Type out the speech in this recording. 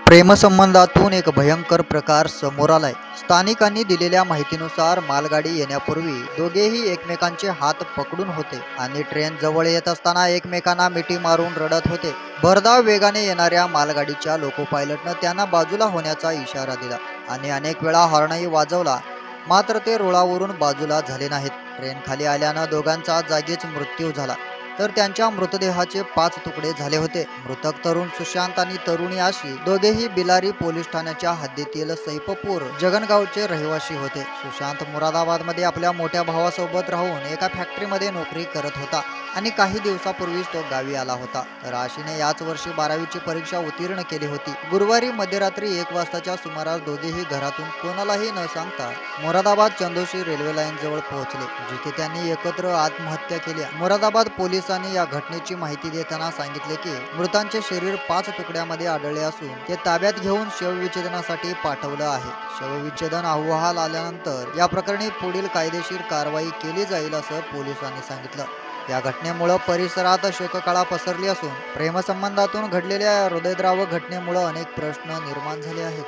प्रेमसंबंधातून एक भयंकर प्रकार समोर आलाय. स्थानिकांनी दिलेल्या माहितीनुसार मालगाडी येण्यापूर्वी दोघेही एकमेकांचे हात पकडून होते आणि ट्रेन जवळ येत असताना एकमेकांना मिठी मारून रडत होते. भरधाव वेगाने येणाऱ्या मालगाडीच्या लोको पायलटनं त्यांना बाजूला होण्याचा इशारा दिला आणि अनेक वेळा हॉर्नही वाजवला, मात्र ते रुळावरून बाजूला झाले नाहीत. ट्रेन खाली आल्यानं दोघांचा जागीच मृत्यू झाला, तर त्यांच्या मृतदेहाचे 5 तुकडे झाले होते. मृतक तरुण सुशांत आणि तरुणी आशी दोघेही बिलारी पोलीस ठाण्याच्या हद्दीतील सैफपूर जगनगावचे रहिवासी होते. सुशांत मुरादाबादमध्ये आपल्या मोठ्या भावासोबत राहून एका फॅक्टरीमध्ये नोकरी करत होता आणि काही दिवसापूर्वीच तो गावी आला होता. तर आशीने याच वर्षी 12वीची परीक्षा उत्तीर्ण केली होती. गुरुवारी मध्यरात्री 1 वाजताच्या सुमारास दोघेही घरातून कोणालाही न सांगता मुरादाबाद चंदोशी रेल्वे लाईन जवळ पोहोचले, जिथे त्यांनी एकत्र आत्महत्या केली. मुरादाबाद पोलिसांनी या घटनेची माहिती देताना सांगितले की मृतांचे शरीर 5 तुकड्यामध्ये आढळले असून ते ताब्यात घेऊन शवविच्छेदनासाठी पाठवलं आहे. शवविच्छेदन अहवाल आल्यानंतर या प्रकरणी पुढील कायदेशीर कारवाई केली जाईल असं पोलिसांनी सांगितलं. या घटनेमुळे परिसरात शोककळा पसरली असून प्रेमसंबंधातून घडलेल्या हृदयद्रावक घटनेमुळे अनेक प्रश्न निर्माण झाले आहेत.